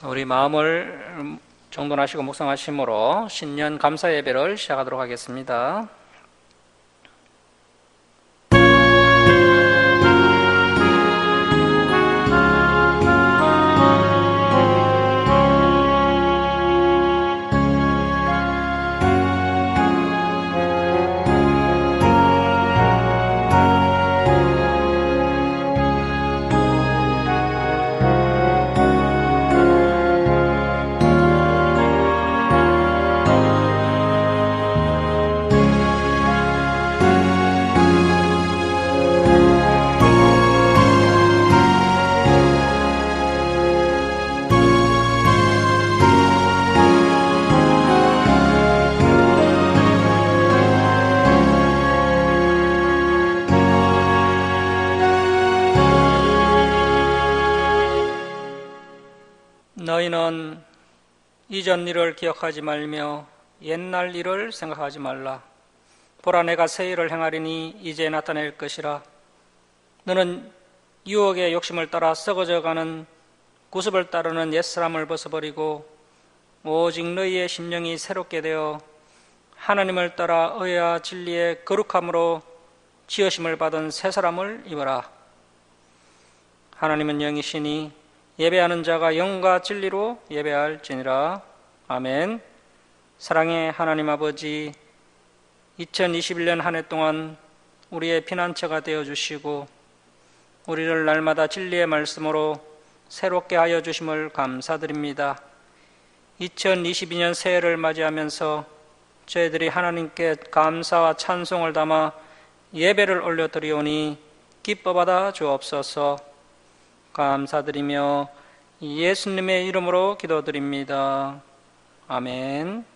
우리 마음을 정돈하시고 묵상하심으로 신년 감사 예배를 시작하도록 하겠습니다. 너희는 이전 일을 기억하지 말며 옛날 일을 생각하지 말라. 보라, 내가 새 일을 행하리니 이제 나타낼 것이라. 너는 유혹의 욕심을 따라 썩어져가는 구습을 따르는 옛사람을 벗어버리고 오직 너희의 심령이 새롭게 되어 하나님을 따라 의와 진리의 거룩함으로 지으심을 받은 새 사람을 입어라. 하나님은 영이시니 예배하는 자가 영과 진리로 예배할지니라. 아멘. 사랑의 하나님 아버지, 2021년 한 해 동안 우리의 피난처가 되어주시고 우리를 날마다 진리의 말씀으로 새롭게 하여 주심을 감사드립니다. 2022년 새해를 맞이하면서 저희들이 하나님께 감사와 찬송을 담아 예배를 올려드리오니 기뻐 받아 주옵소서. 감사드리며 예수님의 이름으로 기도드립니다. 아멘.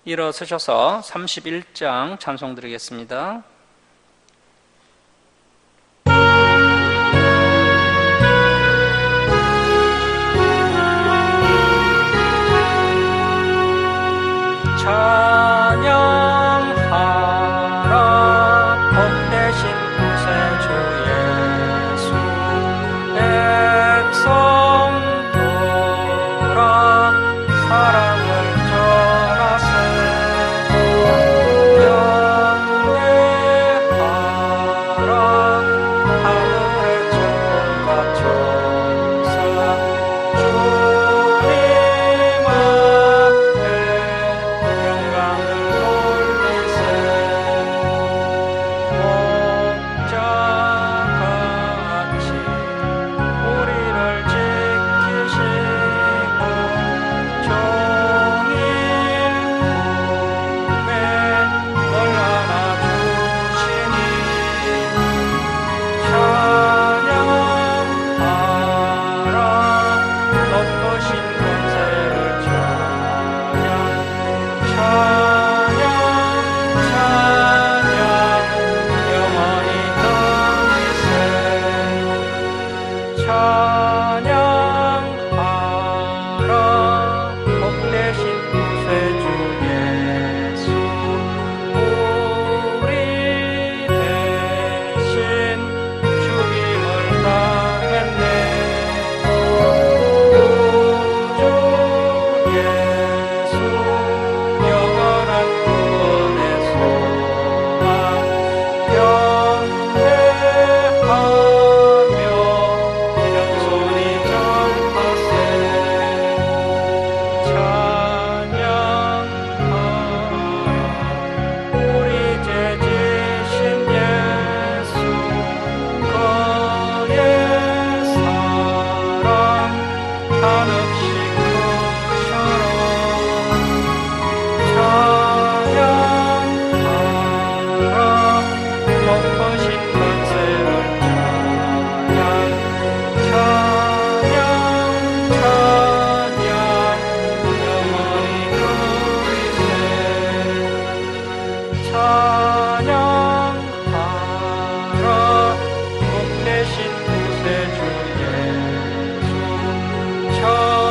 일어서셔서 31장 찬송 드리겠습니다. 찬양하라 복되신 구세주 예수. 백성 돌아 사랑을 전하세. 경배하라 하늘의 천군과 천사. 주님 앞에 영광을 돌리세. 목자같이 우리를 지키시고 종일 품에 널 안아주시니 찬양하라 높으신 권세를 찬양. 찬양 찬양 영원히 더이세. 찬양하라 복되신 구세주 예수. 우리 대신 죽임을 당했네. 구주 예수 영원한 구원의 소망. 경배하며 영손이 전파세. 찬양하라 우리 죄 지신 예수. 그의 사랑 한없이 크셔라. 찬양하라 높으신 권세를 찬양. 찬양 찬양 영원히 누리세. 찬양하라 복되신 구세주 예수. 찬양하라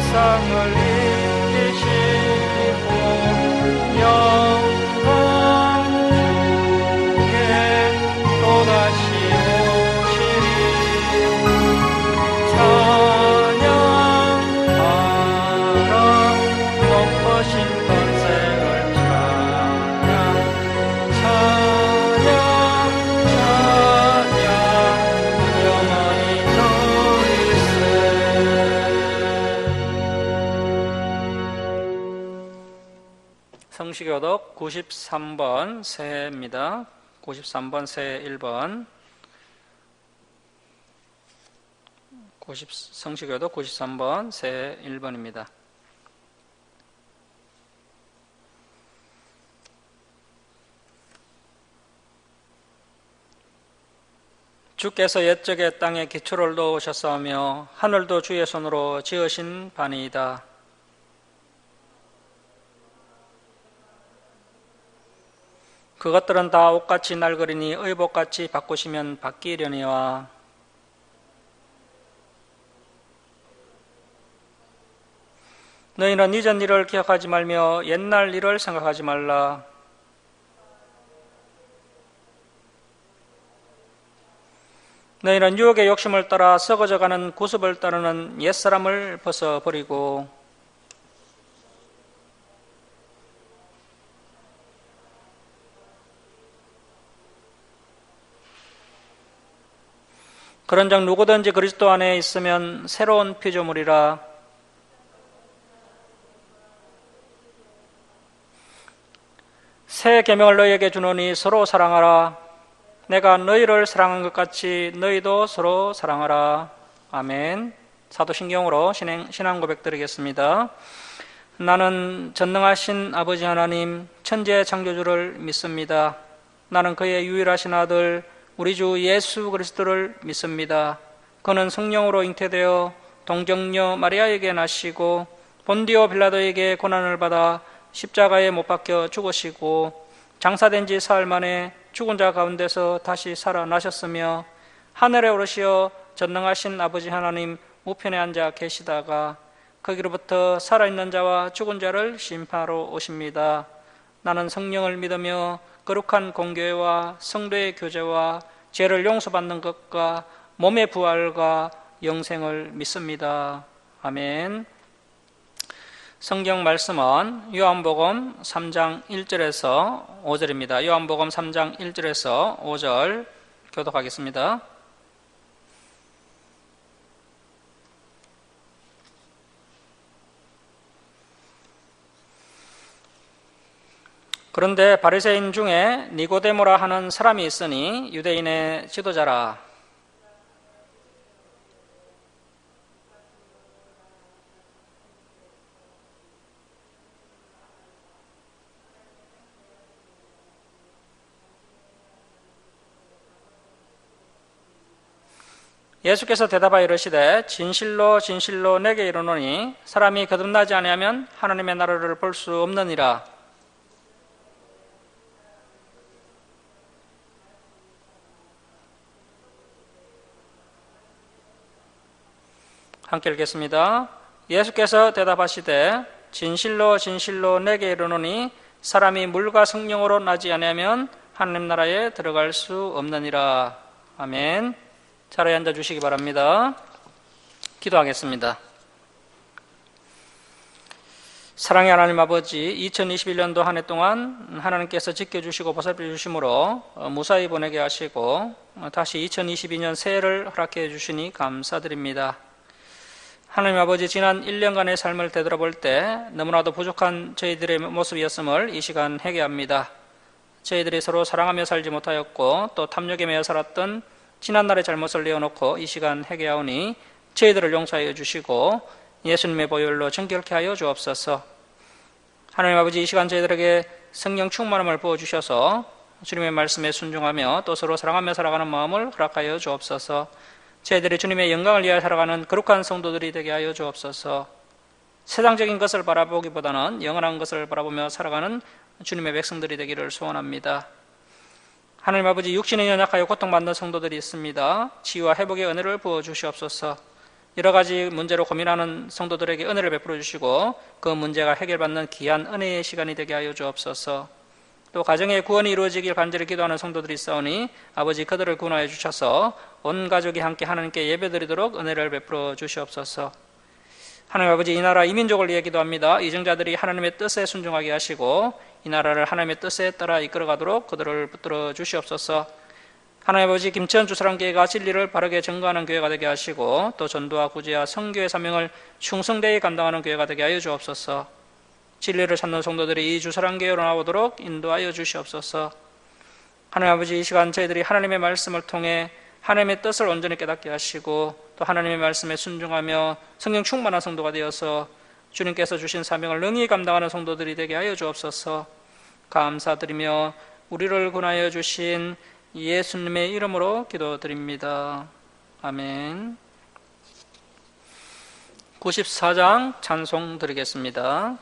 세상을 이기시고 영광 중에 또다시 오시리. 찬양하라 높으신 권세를 찬양 찬양 찬양 영원히 누리세. 성시교독 93번 새해입니다. 93번 새해 1번. 성시교독 93번 새해 1번입니다. 주께서 옛적에 땅에 기초를 놓으셨사오며 하늘도 주의 손으로 지으신 바니이다. 그것들은 다 옷같이 낡으리니 의복같이 바꾸시면 바뀌려니와. 너희는 이전 일을 기억하지 말며 옛날 일을 생각하지 말라. 너희는 유혹의 욕심을 따라 썩어져가는 구습을 따르는 옛사람을 벗어버리고 그런즉 누구든지 그리스도 안에 있으면 새로운 피조물이라. 새 계명을 너희에게 주노니 서로 사랑하라. 내가 너희를 사랑한 것 같이 너희도 서로 사랑하라. 아멘. 사도신경으로 신앙 고백 드리겠습니다. 나는 전능하신 아버지 하나님 천지의 창조주를 믿습니다. 나는 그의 유일하신 아들 우리 주 예수 그리스도를 믿습니다. 그는 성령으로 잉태되어 동정녀 마리아에게 나시고 본디오 빌라도에게 고난을 받아 십자가에 못 박혀 죽으시고 장사된 지 사흘 만에 죽은 자 가운데서 다시 살아나셨으며 하늘에 오르시어 전능하신 아버지 하나님 우편에 앉아 계시다가 거기로부터 살아있는 자와 죽은 자를 심판하러 오십니다. 나는 성령을 믿으며 거룩한 공교회와 성도의 교제와 죄를 용서받는 것과 몸의 부활과 영생을 믿습니다. 아멘. 성경 말씀은 요한복음 3장 1절에서 5절입니다. 요한복음 3장 1절에서 5절 교독하겠습니다. 그런데 바리새인 중에 니고데모라 하는 사람이 있으니 유대인의 지도자라. 예수께서 대답하여 이르시되 진실로 진실로 내게 이르노니 사람이 거듭나지 아니하면 하나님의 나라를 볼 수 없느니라. 함께 읽겠습니다. 예수께서 대답하시되 진실로 진실로 내게 이르노니 사람이 물과 성령으로 나지 아니하면 하나님 나라에 들어갈 수 없느니라. 아멘. 자리에 앉아 주시기 바랍니다. 기도하겠습니다. 사랑의 하나님 아버지, 2021년도 한 해 동안 하나님께서 지켜주시고 보살펴 주심으로 무사히 보내게 하시고 다시 2022년 새해를 허락해 주시니 감사드립니다. 하나님 아버지, 지난 1년간의 삶을 되돌아볼 때 너무나도 부족한 저희들의 모습이었음을 이 시간 회개합니다. 저희들이 서로 사랑하며 살지 못하였고 또 탐욕에 매여 살았던 지난날의 잘못을 내어놓고 이 시간 회개하오니 저희들을 용서하여 주시고 예수님의 보혈로 정결케 하여 주옵소서. 하나님 아버지, 이 시간 저희들에게 성령 충만함을 부어주셔서 주님의 말씀에 순종하며 또 서로 사랑하며 살아가는 마음을 허락하여 주옵소서. 저희들이 주님의 영광을 위하여 살아가는 거룩한 성도들이 되게 하여 주옵소서. 세상적인 것을 바라보기보다는 영원한 것을 바라보며 살아가는 주님의 백성들이 되기를 소원합니다. 하나님 아버지, 육신이 연약하여 고통받는 성도들이 있습니다. 치유와 회복의 은혜를 부어주시옵소서. 여러 가지 문제로 고민하는 성도들에게 은혜를 베풀어 주시고 그 문제가 해결받는 귀한 은혜의 시간이 되게 하여 주옵소서. 또 가정의 구원이 이루어지길 간절히 기도하는 성도들이 있사오니 아버지 그들을 구원하여 주셔서 온 가족이 함께 하나님께 예배드리도록 은혜를 베풀어 주시옵소서. 하나님 아버지, 이 나라 이 민족을 위해 기도합니다. 이정자들이 하나님의 뜻에 순종하게 하시고 이 나라를 하나님의 뜻에 따라 이끌어가도록 그들을 붙들어 주시옵소서. 하나님 아버지, 김치현 주사랑교회가 진리를 바르게 증거하는 교회가 되게 하시고 또 전도와 구제와 선교의 사명을 충성되이 감당하는 교회가 되게 하여 주옵소서. 진리를 찾는 성도들이 이 주사랑교회로 나오도록 인도하여 주시옵소서. 하나님 아버지, 이 시간 저희들이 하나님의 말씀을 통해 하나님의 뜻을 온전히 깨닫게 하시고 또 하나님의 말씀에 순종하며 성령 충만한 성도가 되어서 주님께서 주신 사명을 능히 감당하는 성도들이 되게 하여 주옵소서. 감사드리며 우리를 구원하여 주신 예수님의 이름으로 기도드립니다. 아멘. 94장 찬송 드리겠습니다.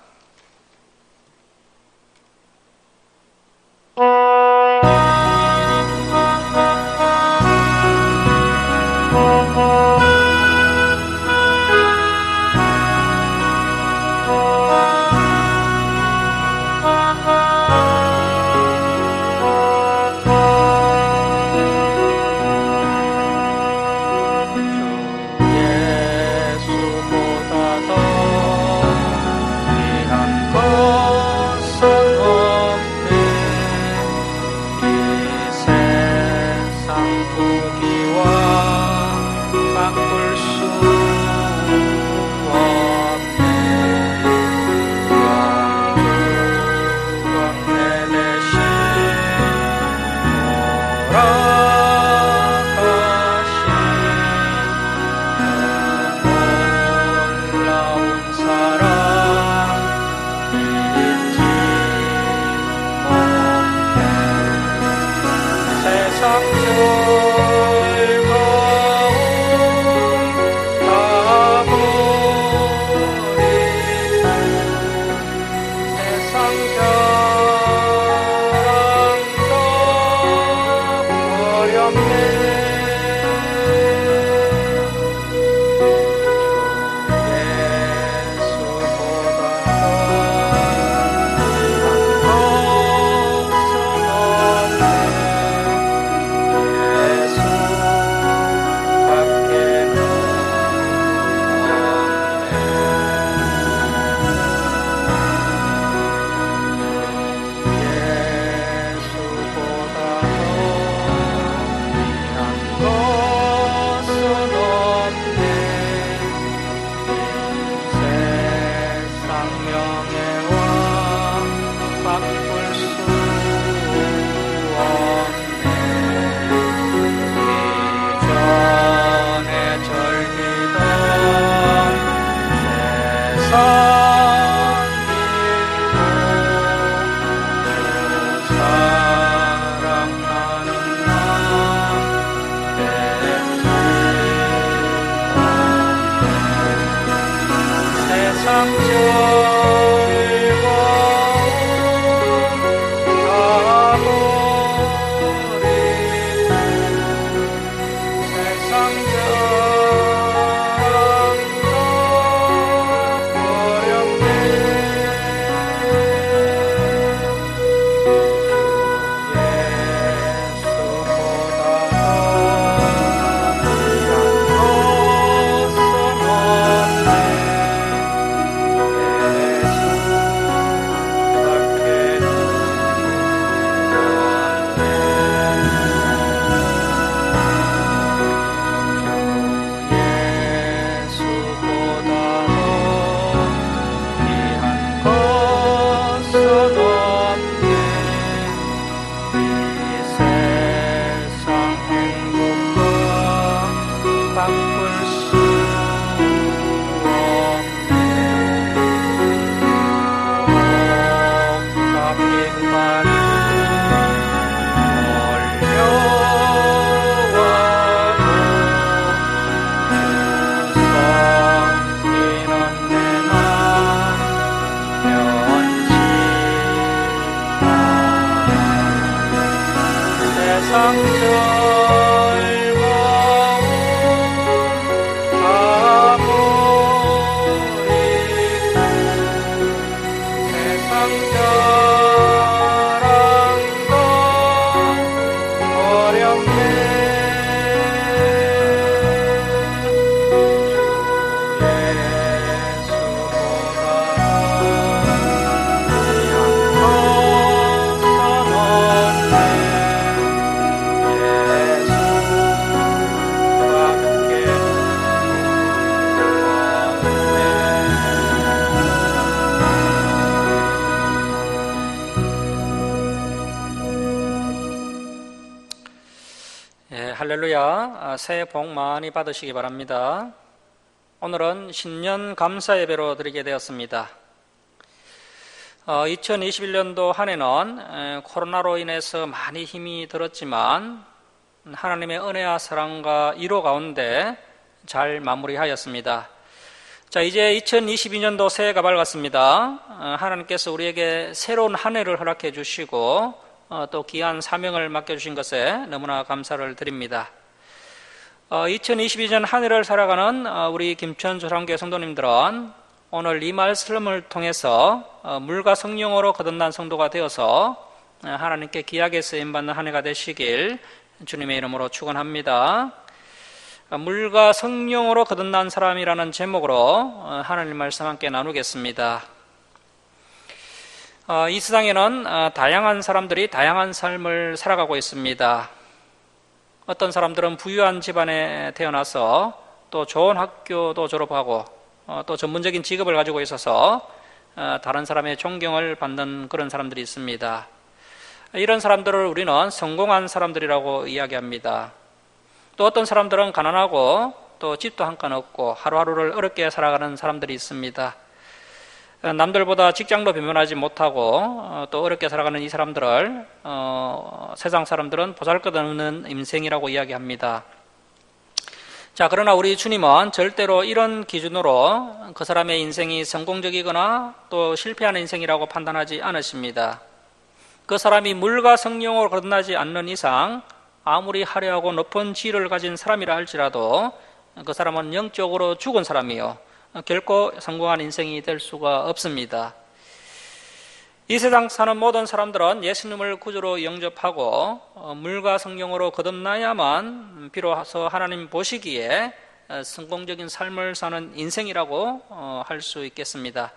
할렐루야, 새해 복 많이 받으시기 바랍니다. 오늘은 신년 감사 예배로 드리게 되었습니다. 2021년도 한 해는 코로나로 인해서 많이 힘이 들었지만 하나님의 은혜와 사랑과 위로 가운데 잘 마무리하였습니다. 자, 이제 2022년도 새해가 밝았습니다. 하나님께서 우리에게 새로운 한 해를 허락해 주시고 또 귀한 사명을 맡겨주신 것에 너무나 감사를 드립니다. 2022년 한 해를 살아가는 우리 김천조상교회 성도님들은 오늘 이 말씀을 통해서 물과 성령으로 거듭난 성도가 되어서 하나님께 귀하게 쓰임받는 한 해가 되시길 주님의 이름으로 축원합니다. 물과 성령으로 거듭난 사람이라는 제목으로 하나님 말씀 함께 나누겠습니다. 이 세상에는 다양한 사람들이 다양한 삶을 살아가고 있습니다. 어떤 사람들은 부유한 집안에 태어나서 또 좋은 학교도 졸업하고 또 전문적인 직업을 가지고 있어서 다른 사람의 존경을 받는 그런 사람들이 있습니다. 이런 사람들을 우리는 성공한 사람들이라고 이야기합니다. 또 어떤 사람들은 가난하고 또 집도 한 칸 없고 하루하루를 어렵게 살아가는 사람들이 있습니다. 남들보다 직장도 변변하지 못하고 또 어렵게 살아가는 이 사람들을 세상 사람들은 보잘것없는 인생이라고 이야기합니다. 자, 그러나 우리 주님은 절대로 이런 기준으로 그 사람의 인생이 성공적이거나 또 실패하는 인생이라고 판단하지 않으십니다. 그 사람이 물과 성령으로 거듭나지 않는 이상 아무리 화려하고 높은 지위를 가진 사람이라 할지라도 그 사람은 영적으로 죽은 사람이요 결코 성공한 인생이 될 수가 없습니다. 이 세상 사는 모든 사람들은 예수님을 구주로 영접하고 물과 성령으로 거듭나야만 비로소 하나님 보시기에 성공적인 삶을 사는 인생이라고 할 수 있겠습니다.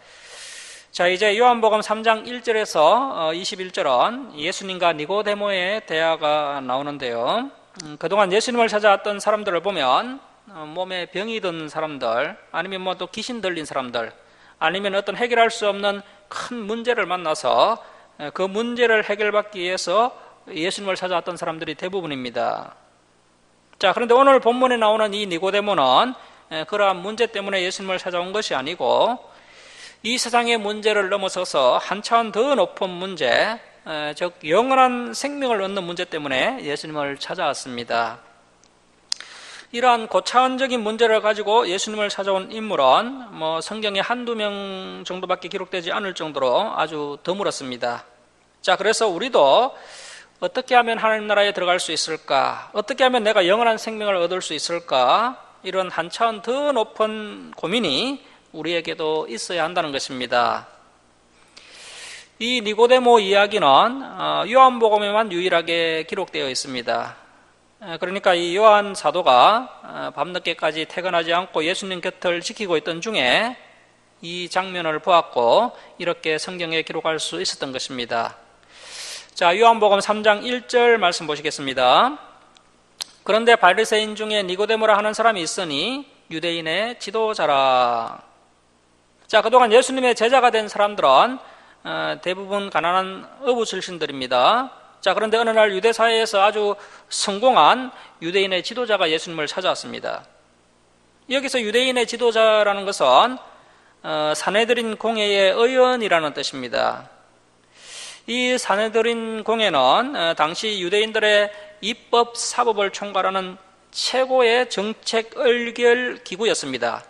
자, 이제 요한복음 3장 1절에서 21절은 예수님과 니고데모의 대화가 나오는데요. 그동안 예수님을 찾아왔던 사람들을 보면 몸에 병이 든 사람들, 아니면 또 귀신 들린 사람들, 아니면 어떤 해결할 수 없는 큰 문제를 만나서 그 문제를 해결받기 위해서 예수님을 찾아왔던 사람들이 대부분입니다. 자, 그런데 오늘 본문에 나오는 이 니고데모는 그러한 문제 때문에 예수님을 찾아온 것이 아니고 이 세상의 문제를 넘어서서 한 차원 더 높은 문제, 즉 영원한 생명을 얻는 문제 때문에 예수님을 찾아왔습니다. 이러한 고차원적인 문제를 가지고 예수님을 찾아온 인물은 성경에 한두 명 정도밖에 기록되지 않을 정도로 아주 드물었습니다. 자, 그래서 우리도 어떻게 하면 하나님 나라에 들어갈 수 있을까? 어떻게 하면 내가 영원한 생명을 얻을 수 있을까? 이런 한 차원 더 높은 고민이 우리에게도 있어야 한다는 것입니다. 이 니고데모 이야기는 요한복음에만 유일하게 기록되어 있습니다. 그러니까 이 요한 사도가 밤늦게까지 퇴근하지 않고 예수님 곁을 지키고 있던 중에 이 장면을 보았고 이렇게 성경에 기록할 수 있었던 것입니다. 자, 요한복음 3장 1절 말씀 보시겠습니다. 그런데 바리새인 중에 니고데모라 하는 사람이 있으니 유대인의 지도자라. 자, 그동안 예수님의 제자가 된 사람들은 대부분 가난한 어부 출신들입니다. 자, 그런데 어느 날 유대 사회에서 아주 성공한 유대인의 지도자가 예수님을 찾아왔습니다. 여기서 유대인의 지도자라는 것은 사네드린 공회의 의원이라는 뜻입니다. 이 사네드린 공회는 당시 유대인들의 입법 사법을 총괄하는 최고의 정책 의결 기구였습니다.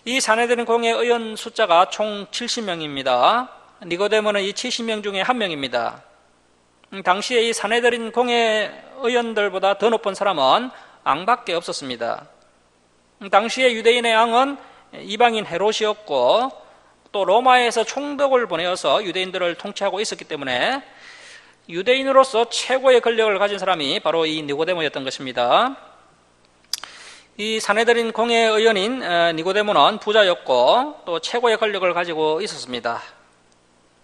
이 사네드린 공회 의원 숫자가 총 70명입니다. 니고데모는 이 70명 중에 한 명입니다. 당시에 이 사네드린 공회 의원들보다 더 높은 사람은 앙밖에 없었습니다. 당시에 유대인의 앙은 이방인 헤롯이었고 또 로마에서 총독을 보내어서 유대인들을 통치하고 있었기 때문에 유대인으로서 최고의 권력을 가진 사람이 바로 이 니고데모였던 것입니다. 이 사네드린 공회 의원인 니고데모는 부자였고 또 최고의 권력을 가지고 있었습니다.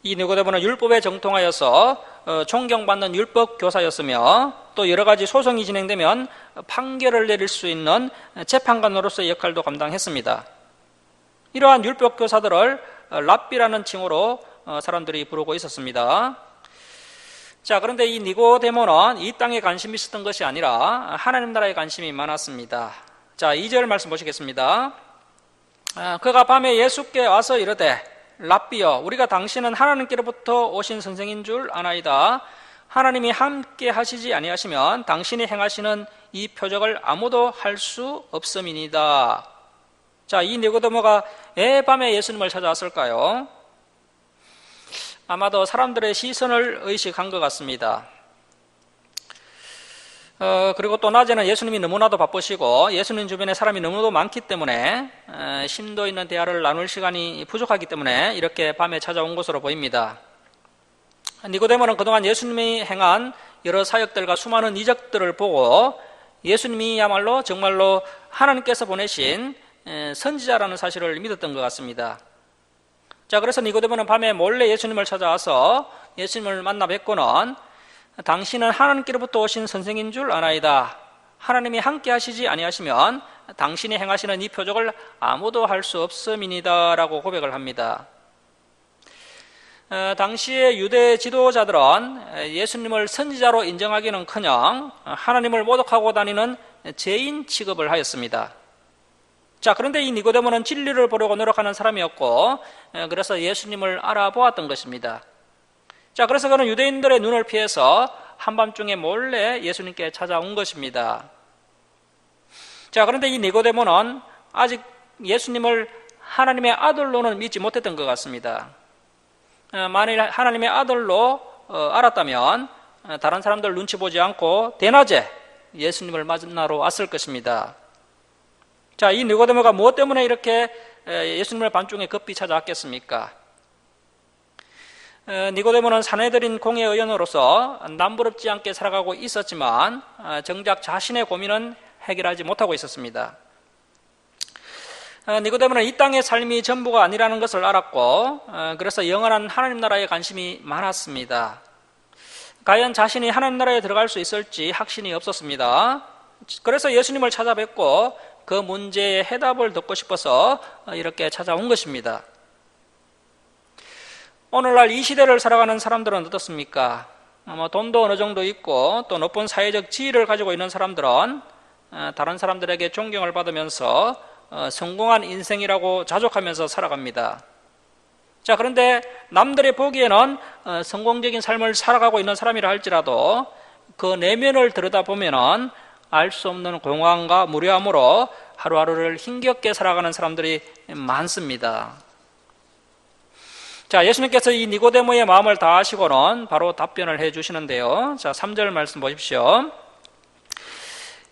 이 니고데모는 율법에 정통하여서 존경받는 율법 교사였으며 또 여러 가지 소송이 진행되면 판결을 내릴 수 있는 재판관으로서의 역할도 감당했습니다. 이러한 율법 교사들을 랍비라는 칭호로 사람들이 부르고 있었습니다. 자, 그런데 이 니고데모는 이 땅에 관심이 있었던 것이 아니라 하나님 나라에 관심이 많았습니다. 자, 2절 말씀 보시겠습니다. 그가 밤에 예수께 와서 이르되 랍비여, 우리가 당신은 하나님께로부터 오신 선생인 줄 아나이다. 하나님이 함께 하시지 아니하시면 당신이 행하시는 이 표적을 아무도 할 수 없음이니이다. 자, 이 니고데모가 왜 밤에 예수님을 찾아왔을까요? 아마도 사람들의 시선을 의식한 것 같습니다. 그리고 또 낮에는 예수님이 너무나도 바쁘시고 예수님 주변에 사람이 너무도 많기 때문에 심도 있는 대화를 나눌 시간이 부족하기 때문에 이렇게 밤에 찾아온 것으로 보입니다. 니고데모는 그동안 예수님이 행한 여러 사역들과 수많은 이적들을 보고 예수님이야말로 정말로 하나님께서 보내신 선지자라는 사실을 믿었던 것 같습니다. 자, 그래서 니고데모는 밤에 몰래 예수님을 찾아와서 예수님을 만나 뵙고는 당신은 하나님께로부터 오신 선생인 줄 아나이다. 하나님이 함께 하시지 아니하시면 당신이 행하시는 이 표적을 아무도 할 수 없음이니이다 라고 고백을 합니다. 당시의 유대 지도자들은 예수님을 선지자로 인정하기는커녕 하나님을 모독하고 다니는 죄인 취급을 하였습니다. 자, 그런데 이 니고데모는 진리를 보려고 노력하는 사람이었고 그래서 예수님을 알아보았던 것입니다. 자, 그래서 그는 유대인들의 눈을 피해서 한밤중에 몰래 예수님께 찾아온 것입니다. 자, 그런데 이 니고데모는 아직 예수님을 하나님의 아들로는 믿지 못했던 것 같습니다. 만일 하나님의 아들로 알았다면 다른 사람들 눈치 보지 않고 대낮에 예수님을 만나러 왔을 것입니다. 자, 이 니고데모가 무엇 때문에 이렇게 예수님을 밤중에 급히 찾아왔겠습니까? 니고데모는 산헤드린 공회의원으로서 남부럽지 않게 살아가고 있었지만 정작 자신의 고민은 해결하지 못하고 있었습니다. 니고데모는 이 땅의 삶이 전부가 아니라는 것을 알았고 그래서 영원한 하나님 나라에 관심이 많았습니다. 과연 자신이 하나님 나라에 들어갈 수 있을지 확신이 없었습니다. 그래서 예수님을 찾아뵙고 그 문제의 해답을 듣고 싶어서 이렇게 찾아온 것입니다. 오늘날 이 시대를 살아가는 사람들은 어떻습니까? 돈도 어느 정도 있고 또 높은 사회적 지위를 가지고 있는 사람들은 다른 사람들에게 존경을 받으면서 성공한 인생이라고 자족하면서 살아갑니다. 자, 그런데 남들이 보기에는 성공적인 삶을 살아가고 있는 사람이라 할지라도 그 내면을 들여다보면은 알 수 없는 공허함과 무료함으로 하루하루를 힘겹게 살아가는 사람들이 많습니다. 자, 예수님께서 이 니고데모의 마음을 다 아시고는 바로 답변을 해 주시는데요. 자, 3절 말씀 보십시오.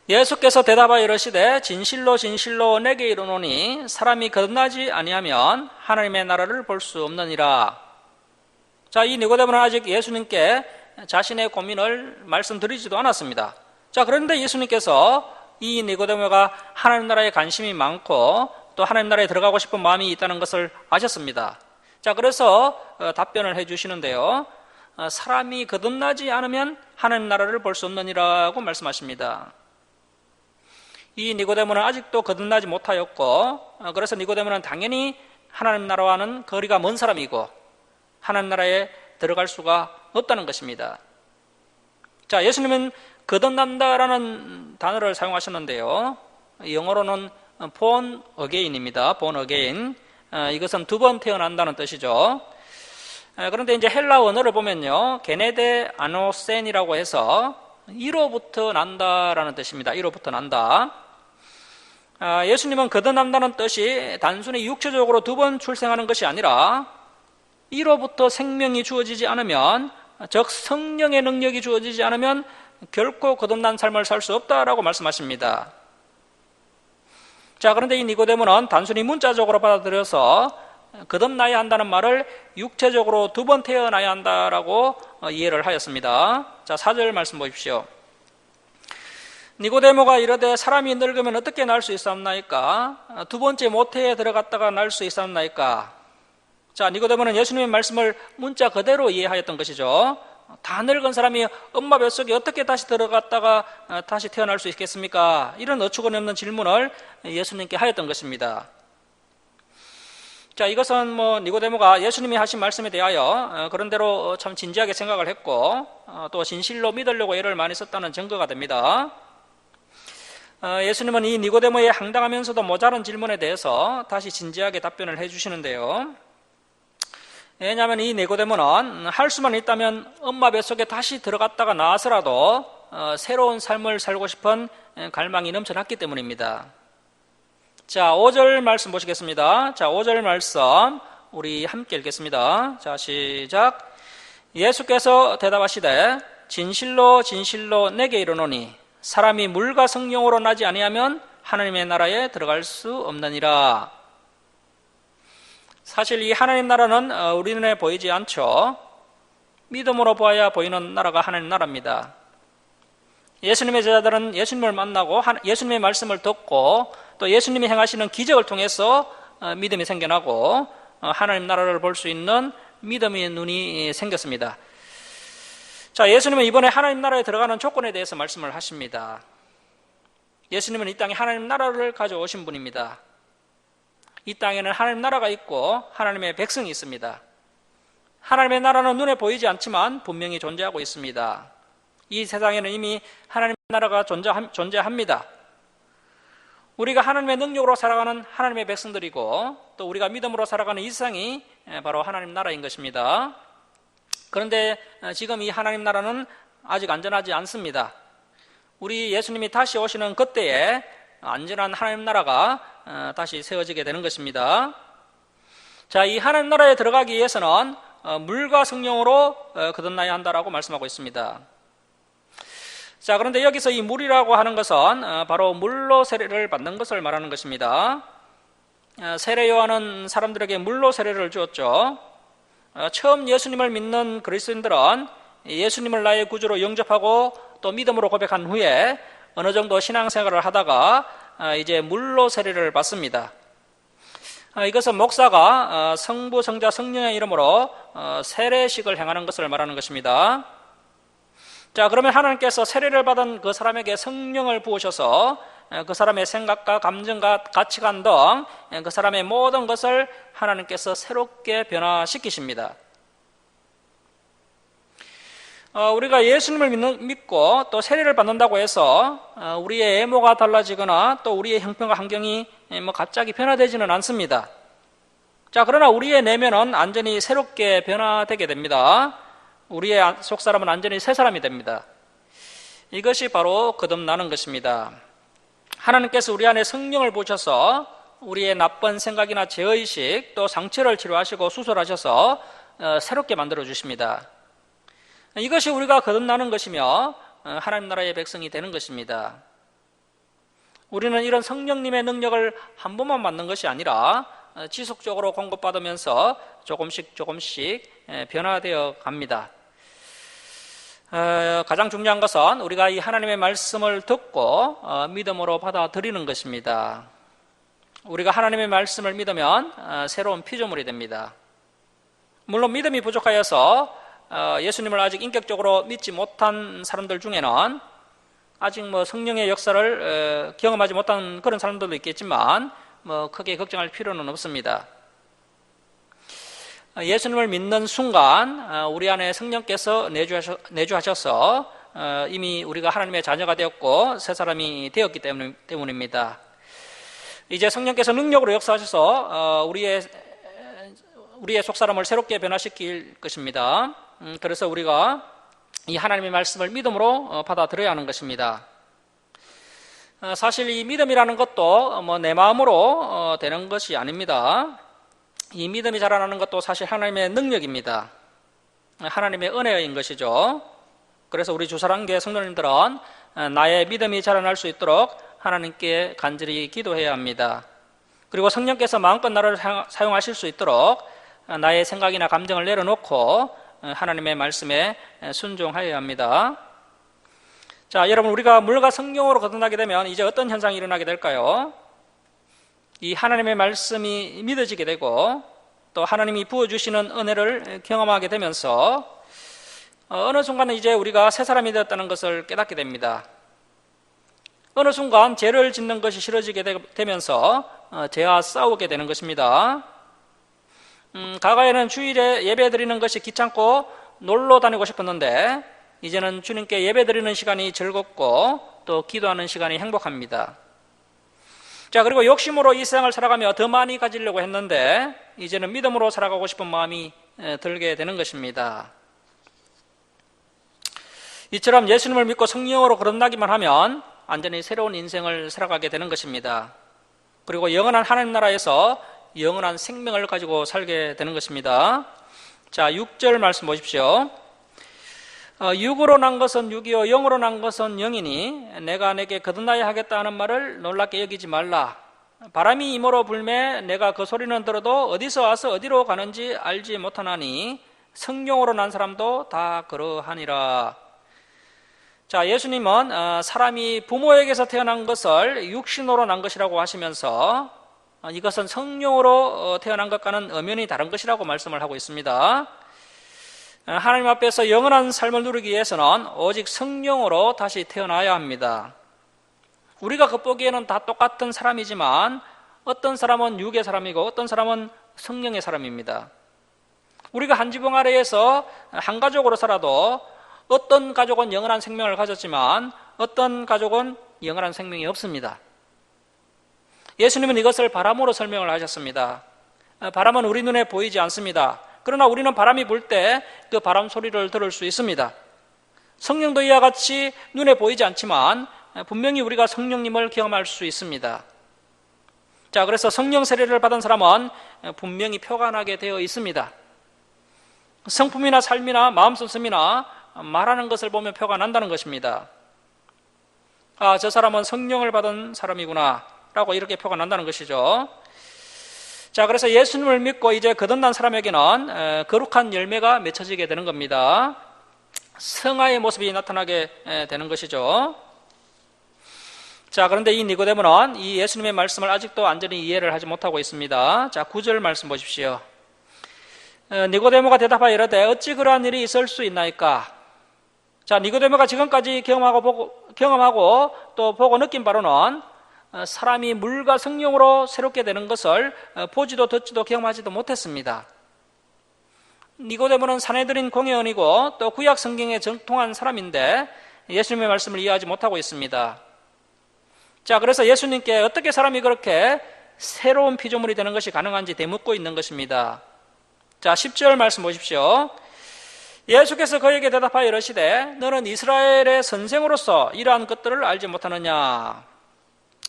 예수께서 대답하여 이르시되 진실로 진실로 내게 이르노니 사람이 거듭나지 아니하면 하나님의 나라를 볼 수 없느니라. 자, 이 니고데모는 아직 예수님께 자신의 고민을 말씀드리지도 않았습니다. 자, 그런데 예수님께서 이 니고데모가 하나님 나라에 관심이 많고 또 하나님 나라에 들어가고 싶은 마음이 있다는 것을 아셨습니다. 자, 그래서 답변을 해 주시는데요. 사람이 거듭나지 않으면 하나님 나라를 볼 수 없느니라고 말씀하십니다. 이 니고데모는 아직도 거듭나지 못하였고 그래서 니고데모는 당연히 하나님 나라와는 거리가 먼 사람이고 하나님 나라에 들어갈 수가 없다는 것입니다. 자, 예수님은 거듭난다라는 단어를 사용하셨는데요. 영어로는 born again입니다. born again. 이것은 두 번 태어난다는 뜻이죠. 그런데 이제 헬라 언어를 보면요, 게네데 아노센이라고 해서 이로부터 난다라는 뜻입니다. 이로부터 난다. 예수님은 거듭난다는 뜻이 단순히 육체적으로 두 번 출생하는 것이 아니라 이로부터 생명이 주어지지 않으면, 즉 성령의 능력이 주어지지 않으면 결코 거듭난 삶을 살 수 없다라고 말씀하십니다. 자, 그런데 이 니고데모는 단순히 문자적으로 받아들여서 거듭나야 한다는 말을 육체적으로 두 번 태어나야 한다라고 이해를 하였습니다. 자, 4절 말씀 보십시오. 니고데모가 이르되 사람이 늙으면 어떻게 날 수 있사옵나이까? 두 번째 모태에 들어갔다가 날 수 있사옵나이까? 자, 니고데모는 예수님의 말씀을 문자 그대로 이해하였던 것이죠. 다 늙은 사람이 엄마 뱃속에 어떻게 다시 들어갔다가 다시 태어날 수 있겠습니까? 이런 어처구니 없는 질문을 예수님께 하였던 것입니다. 자, 이것은 니고데모가 예수님이 하신 말씀에 대하여 그런 대로 참 진지하게 생각을 했고 또 진실로 믿으려고 애를 많이 썼다는 증거가 됩니다. 예수님은 이 니고데모의 황당하면서도 모자란 질문에 대해서 다시 진지하게 답변을 해주시는데요. 왜냐하면 이 니고데모는 할 수만 있다면 엄마 뱃속에 다시 들어갔다가 나와서라도 새로운 삶을 살고 싶은 갈망이 넘쳐났기 때문입니다. 자, 5절 말씀 보시겠습니다. 자, 5절 말씀 우리 함께 읽겠습니다. 자, 시작. 예수께서 대답하시되 진실로 진실로 내게 이르노니 사람이 물과 성령으로 나지 아니하면 하나님의 나라에 들어갈 수 없느니라. 사실 이 하나님 나라는 우리 눈에 보이지 않죠. 믿음으로 보아야 보이는 나라가 하나님 나라입니다. 예수님의 제자들은 예수님을 만나고 예수님의 말씀을 듣고 또 예수님이 행하시는 기적을 통해서 믿음이 생겨나고 하나님 나라를 볼 수 있는 믿음의 눈이 생겼습니다. 자, 예수님은 이번에 하나님 나라에 들어가는 조건에 대해서 말씀을 하십니다. 예수님은 이 땅에 하나님 나라를 가져오신 분입니다. 이 땅에는 하나님 나라가 있고 하나님의 백성이 있습니다. 하나님의 나라는 눈에 보이지 않지만 분명히 존재하고 있습니다. 이 세상에는 이미 하나님의 나라가 존재합니다. 우리가 하나님의 능력으로 살아가는 하나님의 백성들이고 또 우리가 믿음으로 살아가는 이 세상이 바로 하나님 나라인 것입니다. 그런데 지금 이 하나님 나라는 아직 안전하지 않습니다. 우리 예수님이 다시 오시는 그때에 안전한 하나님 나라가 다시 세워지게 되는 것입니다. 자, 이 하나님 나라에 들어가기 위해서는 물과 성령으로 거듭나야 한다라고 말씀하고 있습니다. 자, 그런데 여기서 이 물이라고 하는 것은 바로 물로 세례를 받는 것을 말하는 것입니다. 세례 요한은 사람들에게 물로 세례를 주었죠. 처음 예수님을 믿는 그리스도인들은 예수님을 나의 구주로 영접하고 또 믿음으로 고백한 후에 어느 정도 신앙생활을 하다가 이제 물로 세례를 받습니다. 이것은 목사가 성부, 성자, 성령의 이름으로 세례식을 행하는 것을 말하는 것입니다. 자, 그러면 하나님께서 세례를 받은 그 사람에게 성령을 부으셔서 그 사람의 생각과 감정과 가치관 등 그 사람의 모든 것을 하나님께서 새롭게 변화시키십니다. 우리가 예수님을 믿고 또 세례를 받는다고 해서 우리의 외모가 달라지거나 또 우리의 형편과 환경이 갑자기 변화되지는 않습니다. 자, 그러나 우리의 내면은 완전히 새롭게 변화되게 됩니다. 우리의 속사람은 완전히 새 사람이 됩니다. 이것이 바로 거듭나는 것입니다. 하나님께서 우리 안에 성령을 부으셔서 우리의 나쁜 생각이나 죄의식 또 상처를 치료하시고 수술하셔서 새롭게 만들어 주십니다. 이것이 우리가 거듭나는 것이며 하나님 나라의 백성이 되는 것입니다. 우리는 이런 성령님의 능력을 한 번만 받는 것이 아니라 지속적으로 공급받으면서 조금씩 변화되어 갑니다. 가장 중요한 것은 우리가 이 하나님의 말씀을 듣고 믿음으로 받아들이는 것입니다. 우리가 하나님의 말씀을 믿으면 새로운 피조물이 됩니다. 물론 믿음이 부족하여서 예수님을 아직 인격적으로 믿지 못한 사람들 중에는 아직 성령의 역사를 경험하지 못한 그런 사람들도 있겠지만 크게 걱정할 필요는 없습니다. 예수님을 믿는 순간 우리 안에 성령께서 내주하셔서 이미 우리가 하나님의 자녀가 되었고 새 사람이 되었기 때문입니다. 이제 성령께서 능력으로 역사하셔서 우리의 속사람을 새롭게 변화시킬 것입니다. 그래서 우리가 이 하나님의 말씀을 믿음으로 받아들여야 하는 것입니다. 사실 이 믿음이라는 것도 내 마음으로 되는 것이 아닙니다. 이 믿음이 자라나는 것도 사실 하나님의 능력입니다. 하나님의 은혜인 것이죠. 그래서 우리 주사랑교회 성도님들은 나의 믿음이 자라날 수 있도록 하나님께 간절히 기도해야 합니다. 그리고 성령께서 마음껏 나를 사용하실 수 있도록 나의 생각이나 감정을 내려놓고 하나님의 말씀에 순종하여야 합니다. 자, 여러분, 우리가 물과 성령으로 거듭나게 되면 이제 어떤 현상이 일어나게 될까요? 이 하나님의 말씀이 믿어지게 되고 또 하나님이 부어주시는 은혜를 경험하게 되면서 어느 순간은 이제 우리가 새 사람이 되었다는 것을 깨닫게 됩니다. 어느 순간 죄를 짓는 것이 싫어지게 되면서 죄와 싸우게 되는 것입니다. 과거에는 주일에 예배 드리는 것이 귀찮고 놀러 다니고 싶었는데 이제는 주님께 예배 드리는 시간이 즐겁고 또 기도하는 시간이 행복합니다. 자, 그리고 욕심으로 이 세상을 살아가며 더 많이 가지려고 했는데 이제는 믿음으로 살아가고 싶은 마음이 들게 되는 것입니다. 이처럼 예수님을 믿고 성령으로 거듭나기만 하면 완전히 새로운 인생을 살아가게 되는 것입니다. 그리고 영원한 하나님 나라에서 영원한 생명을 가지고 살게 되는 것입니다. 자, 6절 말씀 보십시오. 육으로 난 것은 육이요 영으로 난 것은 영이니 내가 내게 거듭나야 하겠다 하는 말을 놀랍게 여기지 말라. 바람이 임으로 불매 내가 그 소리는 들어도 어디서 와서 어디로 가는지 알지 못하나니 성령으로 난 사람도 다 그러하니라. 자, 예수님은 사람이 부모에게서 태어난 것을 육신으로 난 것이라고 하시면서 이것은 성령으로 태어난 것과는 엄연히 다른 것이라고 말씀을 하고 있습니다. 하나님 앞에서 영원한 삶을 누리기 위해서는 오직 성령으로 다시 태어나야 합니다. 우리가 겉보기에는 다 똑같은 사람이지만 어떤 사람은 육의 사람이고 어떤 사람은 성령의 사람입니다. 우리가 한 지붕 아래에서 한 가족으로 살아도 어떤 가족은 영원한 생명을 가졌지만 어떤 가족은 영원한 생명이 없습니다. 예수님은 이것을 바람으로 설명을 하셨습니다. 바람은 우리 눈에 보이지 않습니다. 그러나 우리는 바람이 불 때 그 바람 소리를 들을 수 있습니다. 성령도 이와 같이 눈에 보이지 않지만 분명히 우리가 성령님을 경험할 수 있습니다. 자, 그래서 성령 세례를 받은 사람은 분명히 표가 나게 되어 있습니다. 성품이나 삶이나 마음 씀씀이나 말하는 것을 보면 표가 난다는 것입니다. 아, 저 사람은 성령을 받은 사람이구나 라고 이렇게 표가 난다는 것이죠. 자, 그래서 예수님을 믿고 이제 거듭난 사람에게는 거룩한 열매가 맺혀지게 되는 겁니다. 성화의 모습이 나타나게 되는 것이죠. 자, 그런데 이 니고데모는 이 예수님의 말씀을 아직도 완전히 이해를 하지 못하고 있습니다. 자, 9절 말씀 보십시오. 니고데모가 대답하여 이르되 어찌 그러한 일이 있을 수 있나이까? 자, 니고데모가 지금까지 경험하고 또 보고 느낀 바로는 사람이 물과 성령으로 새롭게 되는 것을 보지도 듣지도 경험하지도 못했습니다. 니고데모는 사내들인 공회원이고 또 구약 성경에 정통한 사람인데 예수님의 말씀을 이해하지 못하고 있습니다. 자, 그래서 예수님께 어떻게 사람이 그렇게 새로운 피조물이 되는 것이 가능한지 되묻고 있는 것입니다. 자, 10절 말씀 보십시오. 예수께서 그에게 대답하여 이르시되 너는 이스라엘의 선생으로서 이러한 것들을 알지 못하느냐?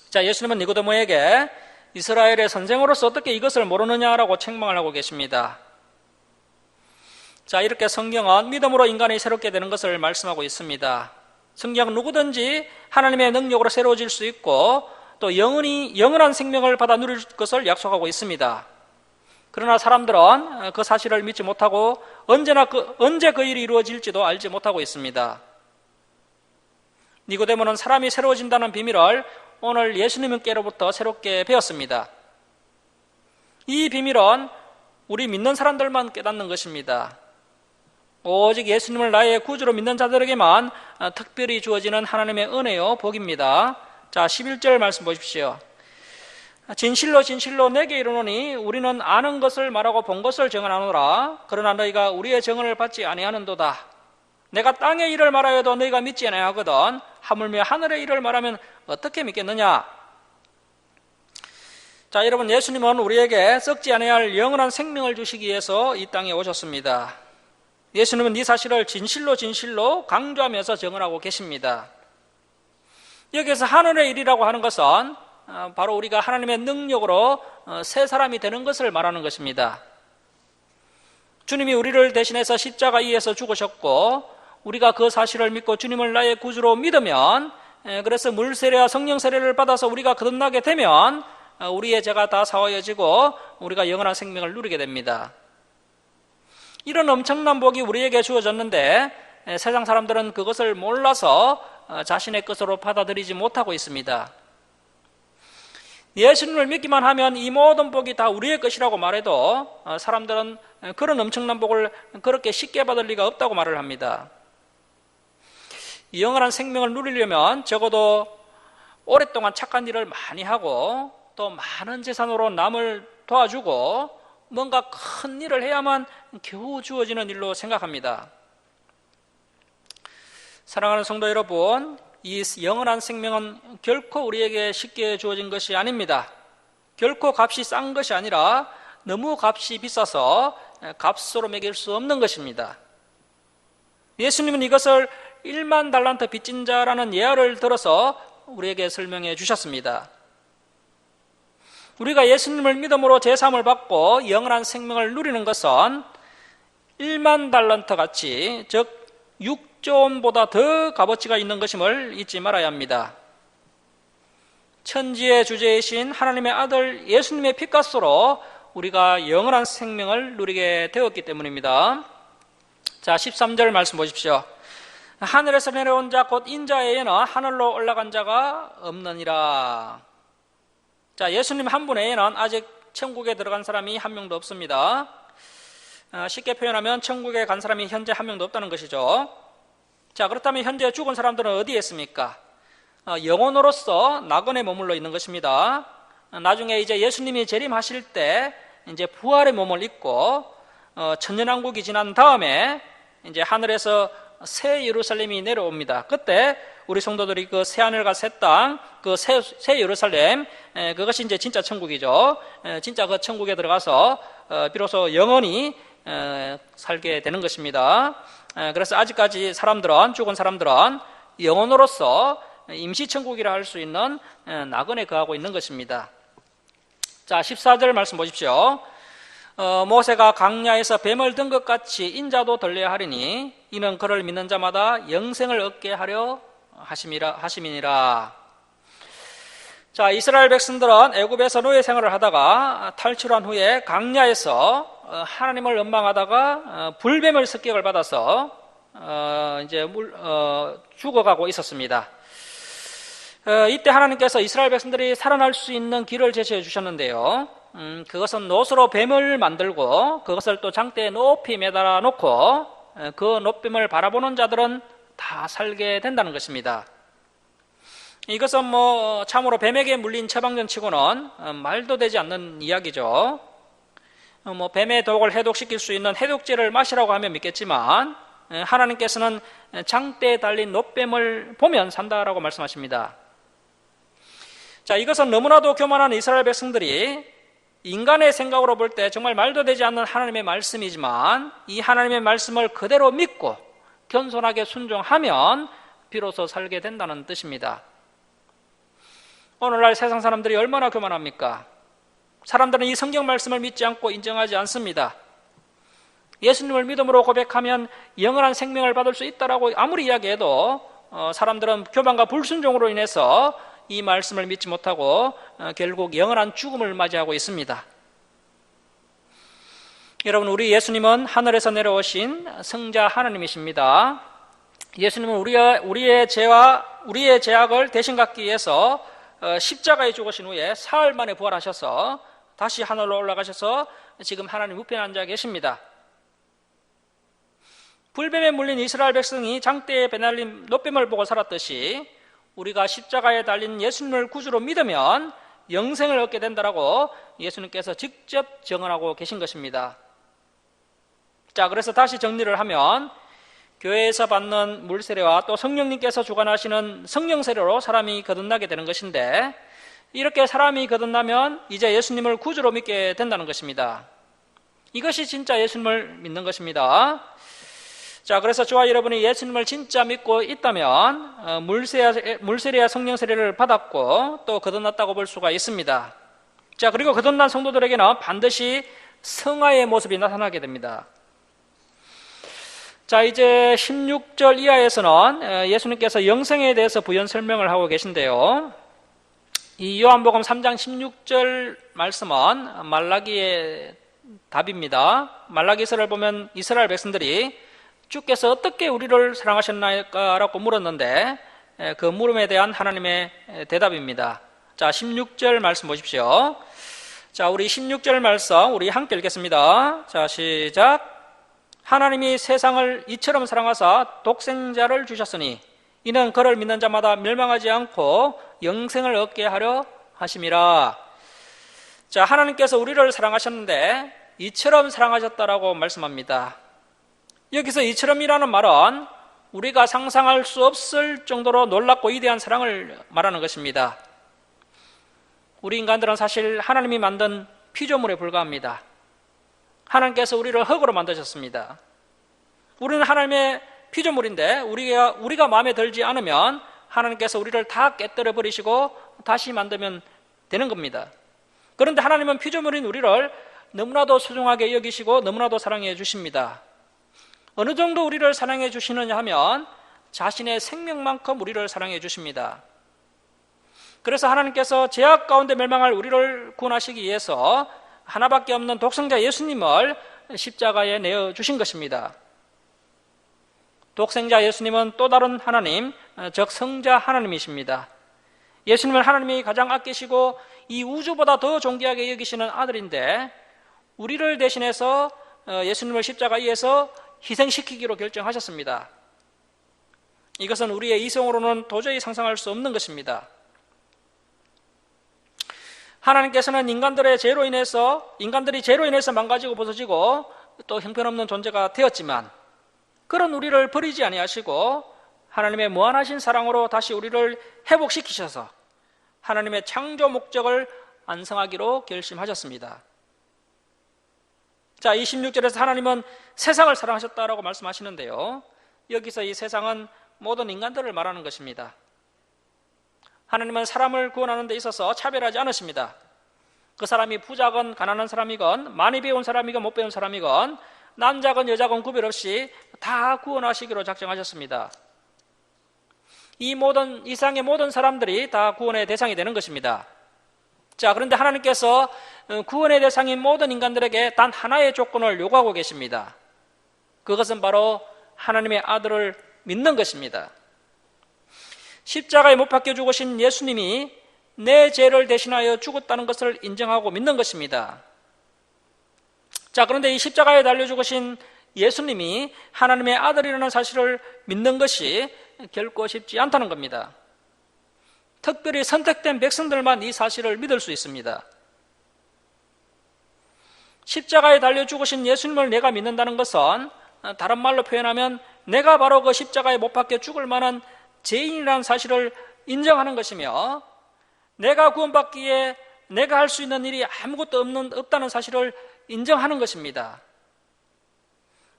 자, 예수님은 니고데모에게 이스라엘의 선생으로서 어떻게 이것을 모르느냐라고 책망을 하고 계십니다. 자, 이렇게 성경은 믿음으로 인간이 새롭게 되는 것을 말씀하고 있습니다. 성경은 누구든지 하나님의 능력으로 새로워질 수 있고 또 영원한 생명을 받아 누릴 것을 약속하고 있습니다. 그러나 사람들은 그 사실을 믿지 못하고 언제 그 일이 이루어질지도 알지 못하고 있습니다. 니고데모는 사람이 새로워진다는 비밀을 오늘 예수님께로부터 새롭게 배웠습니다. 이 비밀은 우리 믿는 사람들만 깨닫는 것입니다. 오직 예수님을 나의 구주로 믿는 자들에게만 특별히 주어지는 하나님의 은혜요 복입니다. 자, 11절 말씀 보십시오. 진실로 진실로 내게 이르노니 우리는 아는 것을 말하고 본 것을 증언하노라. 그러나 너희가 우리의 증언을 받지 아니하는도다. 내가 땅의 일을 말하여도 너희가 믿지 아니하거든 하물며 하늘의 일을 말하면 어떻게 믿겠느냐? 자, 여러분, 예수님은 우리에게 썩지 아니할 영원한 생명을 주시기 위해서 이 땅에 오셨습니다. 예수님은 이 사실을 진실로 진실로 강조하면서 증언하고 계십니다. 여기에서 하늘의 일이라고 하는 것은 바로 우리가 하나님의 능력으로 새 사람이 되는 것을 말하는 것입니다. 주님이 우리를 대신해서 십자가 위에서 죽으셨고 우리가 그 사실을 믿고 주님을 나의 구주로 믿으면, 그래서 물 세례와 성령 세례를 받아서 우리가 거듭나게 되면 우리의 죄가 다 사하여지고 우리가 영원한 생명을 누리게 됩니다. 이런 엄청난 복이 우리에게 주어졌는데 세상 사람들은 그것을 몰라서 자신의 것으로 받아들이지 못하고 있습니다. 예수님을 믿기만 하면 이 모든 복이 다 우리의 것이라고 말해도 사람들은 그런 엄청난 복을 그렇게 쉽게 받을 리가 없다고 말을 합니다. 영원한 생명을 누리려면 적어도 오랫동안 착한 일을 많이 하고 또 많은 재산으로 남을 도와주고 뭔가 큰 일을 해야만 겨우 주어지는 일로 생각합니다. 사랑하는 성도 여러분, 이 영원한 생명은 결코 우리에게 쉽게 주어진 것이 아닙니다. 결코 값이 싼 것이 아니라 너무 값이 비싸서 값으로 매길 수 없는 것입니다. 예수님은 이것을 1만 달란트 빚진 자라는 예화를 들어서 우리에게 설명해 주셨습니다. 우리가 예수님을 믿음으로 제사함을 받고 영원한 생명을 누리는 것은 1만 달란트 가치, 즉 6조 원보다 더 값어치가 있는 것임을 잊지 말아야 합니다. 천지의 주제이신 하나님의 아들 예수님의 피값으로 우리가 영원한 생명을 누리게 되었기 때문입니다. 자, 13절 말씀 보십시오. 하늘에서 내려온 자 곧 인자에게는 하늘로 올라간 자가 없느니라. 자, 예수님 한 분 외에는 아직 천국에 들어간 사람이 한 명도 없습니다. 쉽게 표현하면 천국에 간 사람이 현재 한 명도 없다는 것이죠. 자, 그렇다면 현재 죽은 사람들은 어디에 있습니까? 영혼으로서 낙원에 머물러 있는 것입니다. 나중에 이제 예수님이 재림하실 때 이제 부활의 몸을 입고 천년왕국이 지난 다음에 이제 하늘에서 새 예루살렘이 내려옵니다. 그때 우리 성도들이 그 새 하늘과 새 땅, 그 새 예루살렘, 그것이 이제 진짜 천국이죠. 진짜 그 천국에 들어가서 비로소 영원히 살게 되는 것입니다. 그래서 아직까지 죽은 사람들은 영혼으로서 임시천국이라 할 수 있는 낙원에 거하고 있는 것입니다. 자, 14절 말씀 보십시오. 모세가 광야에서 뱀을 든 것 같이 인자도 들려야 하리니 이는 그를 믿는 자마다 영생을 얻게 하려 하심이니라. 자, 이스라엘 백성들은 애굽에서 노예 생활을 하다가 탈출한 후에 광야에서 하나님을 원망하다가 불뱀을 습격을 받아서 이제 죽어가고 있었습니다. 이때 하나님께서 이스라엘 백성들이 살아날 수 있는 길을 제시해 주셨는데요. 그것은 노스로 뱀을 만들고 그것을 또 장대에 높이 매달아 놓고 그 노뱀을 바라보는 자들은 다 살게 된다는 것입니다. 이것은 참으로 뱀에게 물린 처방전치고는 말도 되지 않는 이야기죠. 뱀의 독을 해독시킬 수 있는 해독제를 마시라고 하면 믿겠지만 하나님께서는 장대에 달린 노뱀을 보면 산다라고 말씀하십니다. 자, 이것은 너무나도 교만한 이스라엘 백성들이 인간의 생각으로 볼 때 정말 말도 되지 않는 하나님의 말씀이지만 이 하나님의 말씀을 그대로 믿고 겸손하게 순종하면 비로소 살게 된다는 뜻입니다. 오늘날 세상 사람들이 얼마나 교만합니까? 사람들은 이 성경 말씀을 믿지 않고 인정하지 않습니다. 예수님을 믿음으로 고백하면 영원한 생명을 받을 수 있다라고 아무리 이야기해도 사람들은 교만과 불순종으로 인해서 이 말씀을 믿지 못하고 결국 영원한 죽음을 맞이하고 있습니다. 여러분, 우리 예수님은 하늘에서 내려오신 성자 하나님이십니다. 예수님은 우리의 죄악을 대신 갖기 위해서 십자가에 죽으신 후에 사흘 만에 부활하셔서 다시 하늘로 올라가셔서 지금 하나님 우편에 앉아 계십니다. 불뱀에 물린 이스라엘 백성이 장대에 매달린 노뱀을 보고 살았듯이 우리가 십자가에 달린 예수님을 구주로 믿으면 영생을 얻게 된다라고 예수님께서 직접 증언하고 계신 것입니다. 자, 그래서 다시 정리를 하면 교회에서 받는 물세례와 또 성령님께서 주관하시는 성령세례로 사람이 거듭나게 되는 것인데 이렇게 사람이 거듭나면 이제 예수님을 구주로 믿게 된다는 것입니다. 이것이 진짜 예수님을 믿는 것입니다. 자, 그래서 저와 여러분이 예수님을 진짜 믿고 있다면 물세례와 성령세례를 받았고 또 거듭났다고 볼 수가 있습니다. 자, 그리고 거듭난 성도들에게는 반드시 성화의 모습이 나타나게 됩니다. 자, 이제 16절 이하에서는 예수님께서 영생에 대해서 부연 설명을 하고 계신데요. 이 요한복음 3장 16절 말씀은 말라기의 답입니다. 말라기서를 보면 이스라엘 백성들이 주께서 어떻게 우리를 사랑하셨나이까라고 물었는데 그 물음에 대한 하나님의 대답입니다. 자, 16절 말씀 보십시오. 자, 우리 16절 말씀 우리 함께 읽겠습니다. 자, 시작. 하나님이 세상을 이처럼 사랑하사 독생자를 주셨으니 이는 그를 믿는 자마다 멸망하지 않고 영생을 얻게 하려 하심이라. 자, 하나님께서 우리를 사랑하셨는데 이처럼 사랑하셨다라고 말씀합니다. 여기서 이처럼이라는 말은 우리가 상상할 수 없을 정도로 놀랍고 위대한 사랑을 말하는 것입니다. 우리 인간들은 사실 하나님이 만든 피조물에 불과합니다. 하나님께서 우리를 흙으로 만드셨습니다. 우리는 하나님의 피조물인데 우리가 마음에 들지 않으면 하나님께서 우리를 다 깨뜨려 버리시고 다시 만들면 되는 겁니다. 그런데 하나님은 피조물인 우리를 너무나도 소중하게 여기시고 너무나도 사랑해 주십니다. 어느 정도 우리를 사랑해 주시느냐 하면 자신의 생명만큼 우리를 사랑해 주십니다. 그래서 하나님께서 죄악 가운데 멸망할 우리를 구원하시기 위해서 하나밖에 없는 독생자 예수님을 십자가에 내어주신 것입니다. 독생자 예수님은 또 다른 하나님, 즉 성자 하나님이십니다. 예수님을 하나님이 가장 아끼시고 이 우주보다 더 존귀하게 여기시는 아들인데 우리를 대신해서 예수님을 십자가 위에서 희생시키기로 결정하셨습니다. 이것은 우리의 이성으로는 도저히 상상할 수 없는 것입니다. 하나님께서는 인간들이 죄로 인해서 망가지고 부서지고 또 형편없는 존재가 되었지만 그런 우리를 버리지 아니하시고 하나님의 무한하신 사랑으로 다시 우리를 회복시키셔서 하나님의 창조 목적을 완성하기로 결심하셨습니다. 자, 26절에서 하나님은 세상을 사랑하셨다라고 말씀하시는데요. 여기서 이 세상은 모든 인간들을 말하는 것입니다. 하나님은 사람을 구원하는 데 있어서 차별하지 않으십니다. 그 사람이 부자건 가난한 사람이건 많이 배운 사람이건 못 배운 사람이건 남자건 여자건 구별 없이 다 구원하시기로 작정하셨습니다. 이 세상의 모든 사람들이 다 구원의 대상이 되는 것입니다. 자, 그런데 하나님께서 구원의 대상인 모든 인간들에게 단 하나의 조건을 요구하고 계십니다. 그것은 바로 하나님의 아들을 믿는 것입니다. 십자가에 못 박혀 죽으신 예수님이 내 죄를 대신하여 죽었다는 것을 인정하고 믿는 것입니다. 자, 그런데 이 십자가에 달려 죽으신 예수님이 하나님의 아들이라는 사실을 믿는 것이 결코 쉽지 않다는 겁니다. 특별히 선택된 백성들만 이 사실을 믿을 수 있습니다. 십자가에 달려 죽으신 예수님을 내가 믿는다는 것은 다른 말로 표현하면 내가 바로 그 십자가에 못 박혀 죽을 만한 죄인이라는 사실을 인정하는 것이며 내가 구원받기에 내가 할 수 있는 일이 아무것도 없다는 사실을 인정하는 것입니다.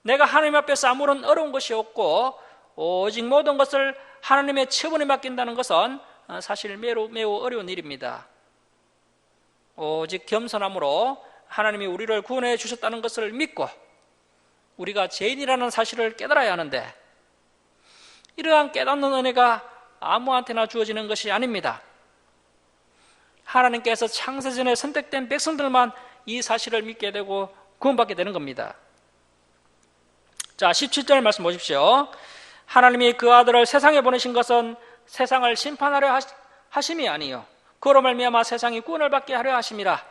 내가 하나님 앞에서 아무런 어려운 것이 없고 오직 모든 것을 하나님의 처분에 맡긴다는 것은 사실 매우 어려운 일입니다. 오직 겸손함으로 하나님이 우리를 구원해 주셨다는 것을 믿고 우리가 죄인이라는 사실을 깨달아야 하는데 이러한 깨닫는 은혜가 아무한테나 주어지는 것이 아닙니다. 하나님께서 창세전에 선택된 백성들만 이 사실을 믿게 되고 구원받게 되는 겁니다. 자, 17절 말씀 보십시오. 하나님이 그 아들을 세상에 보내신 것은 세상을 심판하려 하심이 아니요 그로 말미암아 세상이 구원을 받게 하려 하심이라.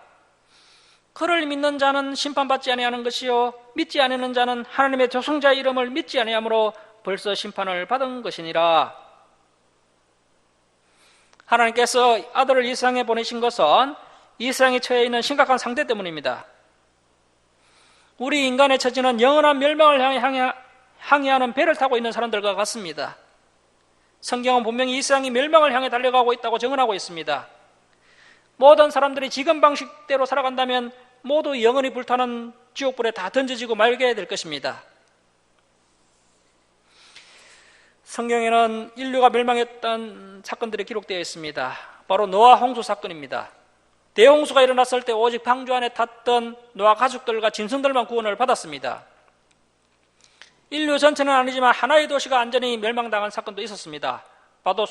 그를 믿는 자는 심판받지 아니하는 것이요 믿지 아니하는 자는 하나님의 조성자의 이름을 믿지 아니하므로 벌써 심판을 받은 것이니라. 하나님께서 아들을 이 세상에 보내신 것은 이 세상에 처해 있는 심각한 상태 때문입니다. 우리 인간의 처지는 영원한 멸망을 항해하는 배를 타고 있는 사람들과 같습니다. 성경은 분명히 이 세상이 멸망을 향해 달려가고 있다고 증언하고 있습니다. 모든 사람들이 지금 방식대로 살아간다면 모두 영원히 불타는 지옥불에 다 던져지고 말게 될 것입니다. 성경에는 인류가 멸망했던 사건들이 기록되어 있습니다. 바로 노아 홍수 사건입니다. 대홍수가 일어났을 때 오직 방주 안에 탔던 노아 가족들과 짐승들만 구원을 받았습니다. 인류 전체는 아니지만 하나의 도시가 완전히 멸망당한 사건도 있었습니다. 바로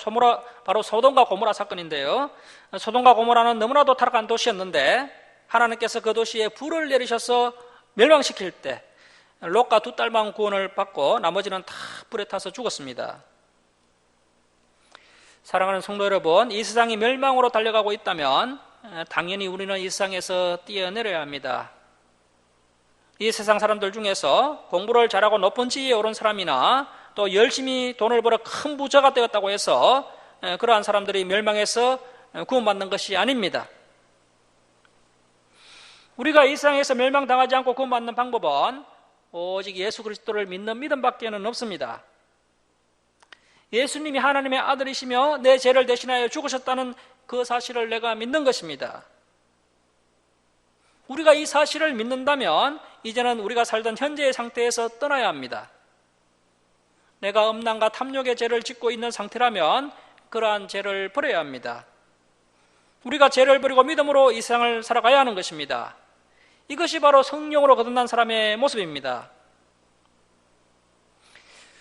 소돔과 고모라 사건인데요. 소돔과 고모라는 너무나도 타락한 도시였는데 하나님께서 그 도시에 불을 내리셔서 멸망시킬 때 롯과 두 딸만 구원을 받고 나머지는 다 불에 타서 죽었습니다. 사랑하는 성도 여러분, 이 세상이 멸망으로 달려가고 있다면 당연히 우리는 이 세상에서 뛰어내려야 합니다. 이 세상 사람들 중에서 공부를 잘하고 높은 지위에 오른 사람이나 또 열심히 돈을 벌어 큰 부자가 되었다고 해서 그러한 사람들이 멸망해서 구원받는 것이 아닙니다. 우리가 이 세상에서 멸망당하지 않고 구원받는 방법은 오직 예수 그리스도를 믿는 믿음밖에는 없습니다. 예수님이 하나님의 아들이시며 내 죄를 대신하여 죽으셨다는 그 사실을 내가 믿는 것입니다. 우리가 이 사실을 믿는다면 이제는 우리가 살던 현재의 상태에서 떠나야 합니다. 내가 음란과 탐욕의 죄를 짓고 있는 상태라면 그러한 죄를 버려야 합니다. 우리가 죄를 버리고 믿음으로 이 세상을 살아가야 하는 것입니다. 이것이 바로 성령으로 거듭난 사람의 모습입니다.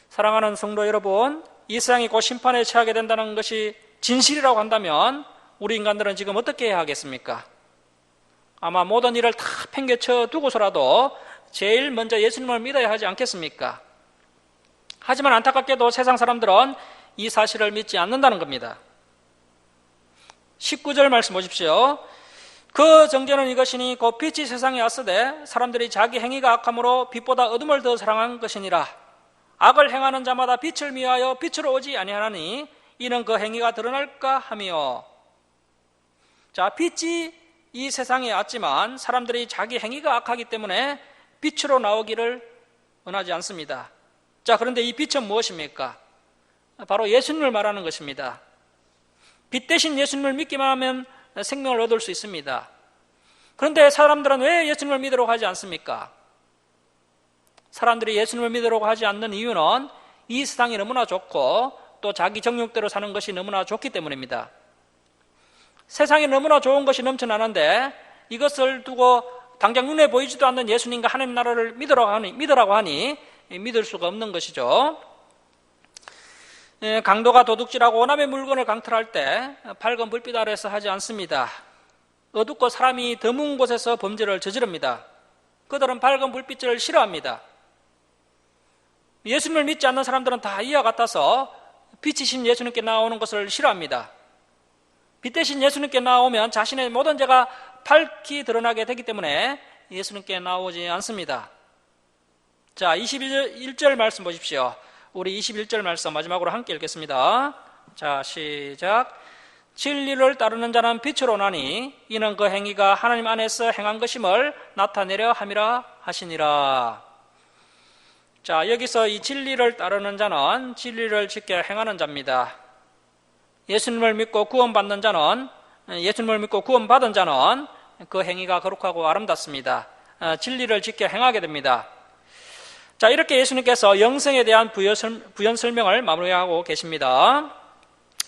사랑하는 성도 여러분, 이 세상이 곧 심판에 처하게 된다는 것이 진실이라고 한다면 우리 인간들은 지금 어떻게 해야 하겠습니까? 아마 모든 일을 다 팽개쳐 두고서라도 제일 먼저 예수님을 믿어야 하지 않겠습니까? 하지만 안타깝게도 세상 사람들은 이 사실을 믿지 않는다는 겁니다. 19절 말씀 보십시오. 그 정죄는 이것이니 곧 빛이 세상에 왔으되 사람들이 자기 행위가 악함으로 빛보다 어둠을 더 사랑한 것이니라. 악을 행하는 자마다 빛을 미워하여 빛으로 오지 아니하나니 이는 그 행위가 드러날까 하며. 자, 빛이 이 세상에 왔지만 사람들이 자기 행위가 악하기 때문에 빛으로 나오기를 원하지 않습니다. 자, 그런데 이 빛은 무엇입니까? 바로 예수님을 말하는 것입니다. 빛 대신 예수님을 믿기만 하면 생명을 얻을 수 있습니다. 그런데 사람들은 왜 예수님을 믿으려고 하지 않습니까? 사람들이 예수님을 믿으려고 하지 않는 이유는 이 세상이 너무나 좋고 또 자기 정욕대로 사는 것이 너무나 좋기 때문입니다. 세상에 너무나 좋은 것이 넘쳐나는데 이것을 두고 당장 눈에 보이지도 않는 예수님과 하나님 나라를 믿으라고 하니 믿을 수가 없는 것이죠. 강도가 도둑질하고 남의 물건을 강탈할 때 밝은 불빛 아래서 하지 않습니다. 어둡고 사람이 드문 곳에서 범죄를 저지릅니다. 그들은 밝은 불빛을 싫어합니다. 예수님을 믿지 않는 사람들은 다 이와 같아서 빛이신 예수님께 나오는 것을 싫어합니다. 빛 대신 예수님께 나오면 자신의 모든 죄가 밝히 드러나게 되기 때문에 예수님께 나오지 않습니다. 자, 21절 말씀 보십시오. 우리 21절 말씀 마지막으로 함께 읽겠습니다. 자, 시작. 진리를 따르는 자는 빛으로 나니 이는 그 행위가 하나님 안에서 행한 것임을 나타내려 함이라 하시니라. 자, 여기서 이 진리를 따르는 자는 진리를 지켜 행하는 자입니다. 예수님을 믿고 구원받는 자는, 예수님을 믿고 구원받은 자는 그 행위가 거룩하고 아름답습니다. 진리를 지켜 행하게 됩니다. 자, 이렇게 예수님께서 영생에 대한 부연 설명을 마무리하고 계십니다.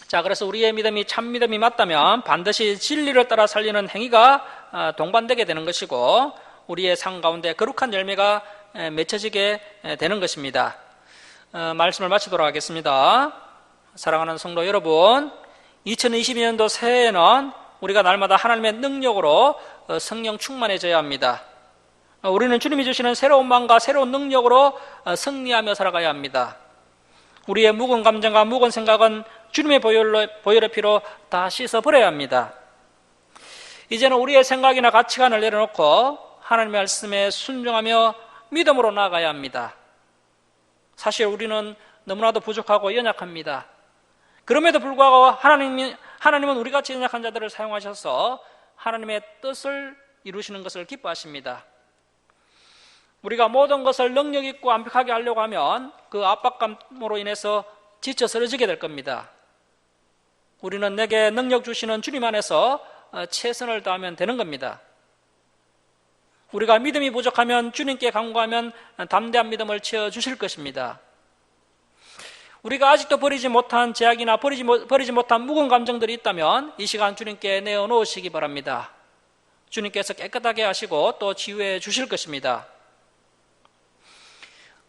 자, 그래서 우리의 믿음이 참 믿음이 맞다면 반드시 진리를 따라 살리는 행위가 동반되게 되는 것이고 우리의 삶 가운데 거룩한 열매가 맺혀지게 되는 것입니다. 말씀을 마치도록 하겠습니다. 사랑하는 성도 여러분, 2022년도 새해에는 우리가 날마다 하나님의 능력으로 성령 충만해져야 합니다. 우리는 주님이 주시는 새로운 마음과 새로운 능력으로 승리하며 살아가야 합니다. 우리의 묵은 감정과 묵은 생각은 주님의 보혈의 피로 다 씻어버려야 합니다. 이제는 우리의 생각이나 가치관을 내려놓고 하나님의 말씀에 순종하며 믿음으로 나아가야 합니다. 사실 우리는 너무나도 부족하고 연약합니다. 그럼에도 불구하고 하나님은 우리같이 연약한 자들을 사용하셔서 하나님의 뜻을 이루시는 것을 기뻐하십니다. 우리가 모든 것을 능력 있고 완벽하게 하려고 하면 그 압박감으로 인해서 지쳐 쓰러지게 될 겁니다. 우리는 내게 능력 주시는 주님 안에서 최선을 다하면 되는 겁니다. 우리가 믿음이 부족하면 주님께 간구하면 담대한 믿음을 채워주실 것입니다. 우리가 아직도 버리지 못한 죄악이나 버리지 못한 묵은 감정들이 있다면 이 시간 주님께 내어놓으시기 바랍니다. 주님께서 깨끗하게 하시고 또 치유해 주실 것입니다.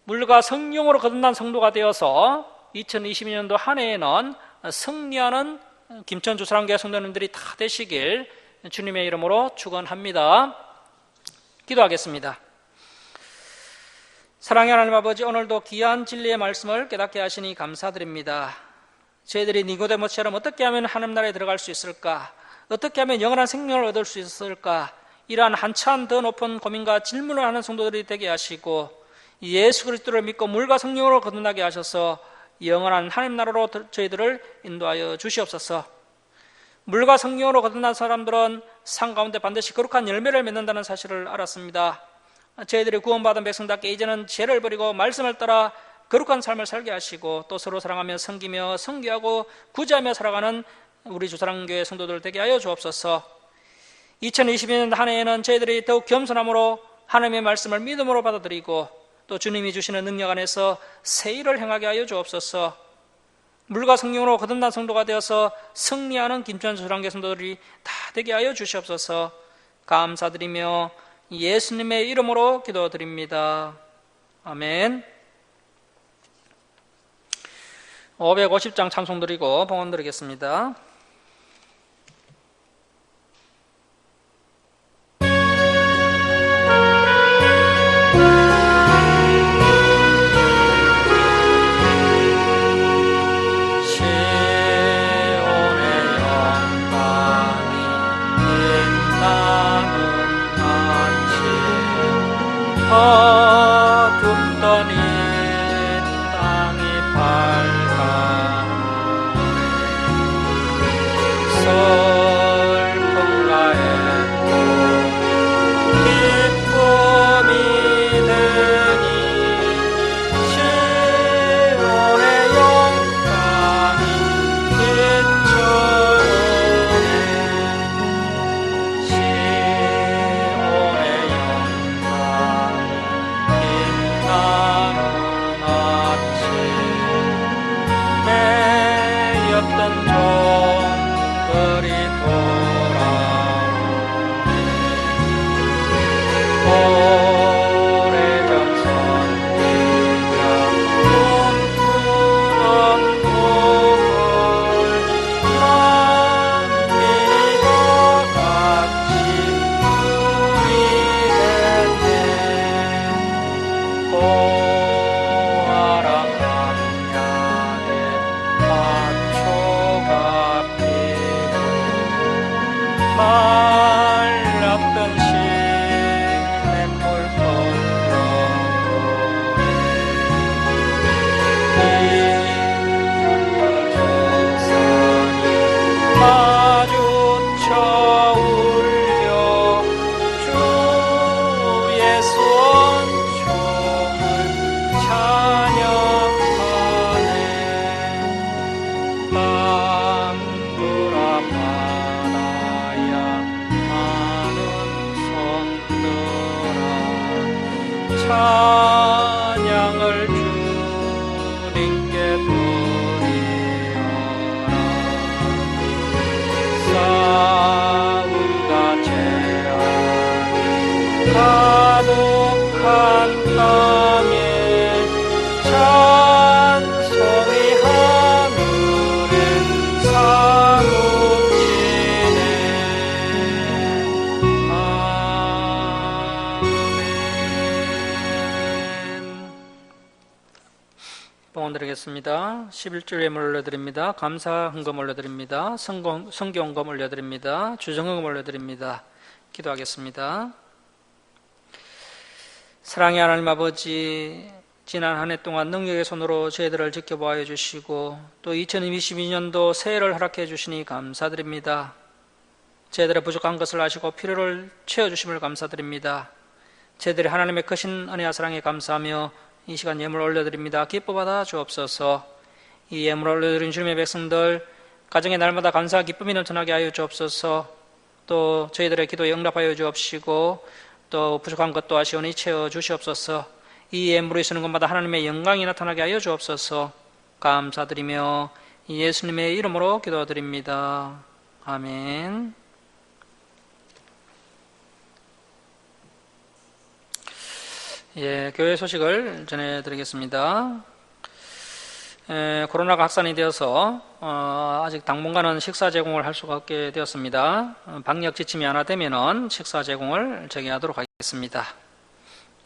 물과 성령으로 거듭난 성도가 되어서 2022년도 한 해에는 승리하는 김천 주사랑교회 성도님들이 다 되시길 주님의 이름으로 축원합니다. 기도하겠습니다. 사랑의 하나님 아버지, 오늘도 귀한 진리의 말씀을 깨닫게 하시니 감사드립니다. 저희들이 니고데모처럼 어떻게 하면 하나님 나라에 들어갈 수 있을까? 어떻게 하면 영원한 생명을 얻을 수 있을까? 이러한 한참 더 높은 고민과 질문을 하는 성도들이 되게 하시고 예수 그리스도를 믿고 물과 성령으로 거듭나게 하셔서 영원한 하나님 나라로 저희들을 인도하여 주시옵소서. 물과 성령으로 거듭난 사람들은 산 가운데 반드시 거룩한 열매를 맺는다는 사실을 알았습니다. 저희들이 구원받은 백성답게 이제는 죄를 버리고 말씀을 따라 거룩한 삶을 살게 하시고 또 서로 사랑하며 섬기며 선교하고 구제하며 살아가는 우리 주사랑교회 성도들 되게 하여 주옵소서. 2022년 한 해에는 저희들이 더욱 겸손함으로 하나님의 말씀을 믿음으로 받아들이고 또 주님이 주시는 능력 안에서 새 일을 행하게 하여 주옵소서. 물과 성령으로 거듭난 성도가 되어서 승리하는 김천 주사랑교회 성도들이 다 되게 하여 주시옵소서. 감사드리며 예수님의 이름으로 기도드립니다. 아멘. 550장 찬송 드리고 봉헌 드리겠습니다. 어둡던 이 땅이 밝아오네. 슬픔 가에도 기쁨이 되니 시온의 영광이 비춰오네. 시온의 영광이 빛나는 아침 매였던 종들이 돌아오네. 오래전 선지자 꿈꾸던 꿈을 만민이 다 같이 누리겠네. 보아라 광야에 밭초가 피고 말랐던 시냇물 흘러오네. 이산이 마주쳐 울려 주의 수원총을 찬양하네. 땅굴아 바다야 많은 손들아 찬양을 주님께 드리어라. 싸움과 재앙이 가득한 땅에 찬송이 하늘에 사무치네. 아멘. 봉헌 드리겠습니다. 11줄 예물 올려드립니다. 감사 헌금 올려드립니다. 성교 헌금 올려드립니다. 주정헌금 올려드립니다. 기도하겠습니다. 사랑의 하나님 아버지, 지난 한 해 동안 능력의 손으로 저희들을 지켜보아 주시고 또 2022년도 새해를 허락해 주시니 감사드립니다. 저희들의 부족한 것을 아시고 필요를 채워주심을 감사드립니다. 저희들이 하나님의 크신 은혜와 사랑에 감사하며 이 시간 예물 올려드립니다. 기뻐 받아 주옵소서. 이 예물 올려드린 주님의 백성들 가정의 날마다 감사와 기쁨이 넘쳐나게 하여 주옵소서. 또 저희들의 기도에 응답하여 주옵시고 또 부족한 것도 아시오니 채워 주시옵소서. 이 예물을 쓰는 것마다 하나님의 영광이 나타나게 하여 주옵소서. 감사드리며 예수님의 이름으로 기도드립니다. 아멘. 교회 소식을 전해드리겠습니다. 코로나가 확산이 되어서 아직 당분간은 식사 제공을 할 수가 없게 되었습니다. 방역 지침이 완화되면은 식사 제공을 재개하도록 하겠습니다.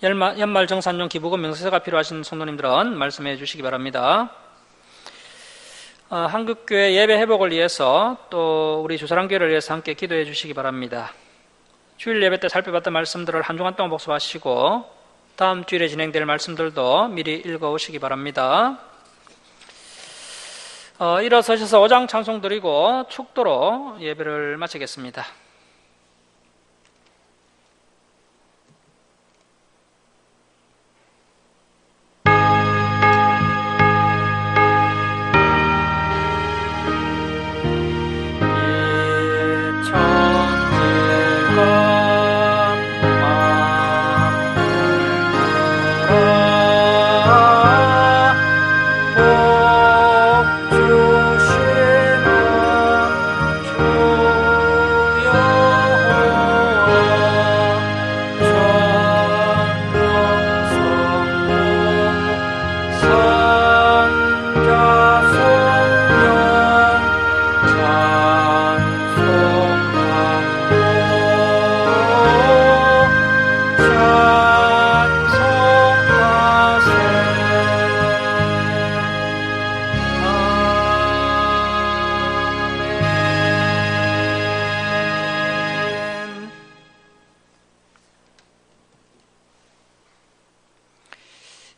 연말 정산용 기부금 명세서가 필요하신 성도님들은 말씀해 주시기 바랍니다. 한국교회 예배 회복을 위해서 또 우리 주사랑교회를 위해서 함께 기도해 주시기 바랍니다. 주일 예배 때 살펴봤던 말씀들을 한 주간 동안 복습하시고 다음 주일에 진행될 말씀들도 미리 읽어오시기 바랍니다. 일어서셔서 5장 찬송 드리고 축도로 예배를 마치겠습니다.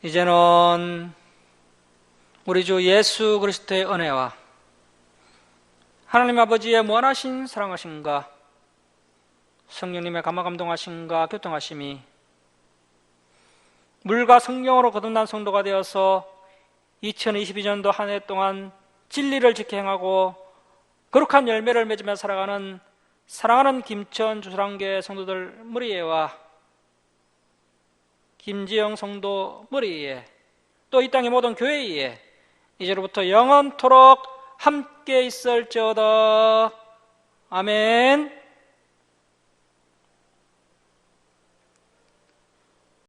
이제는 우리 주 예수 그리스도의 은혜와 하나님 아버지의 무한하신 사랑하심과 성령님의 감화감동하심과 교통하심이 물과 성령으로 거듭난 성도가 되어서 2022년도 한 해 동안 진리를 지켜 행하고 거룩한 열매를 맺으며 살아가는 사랑하는 김천 주사랑교회 성도들 머리에와 김지영 성도 머리에 또 이 땅의 모든 교회에 이제로부터 영원토록 함께 있을지어다. 아멘.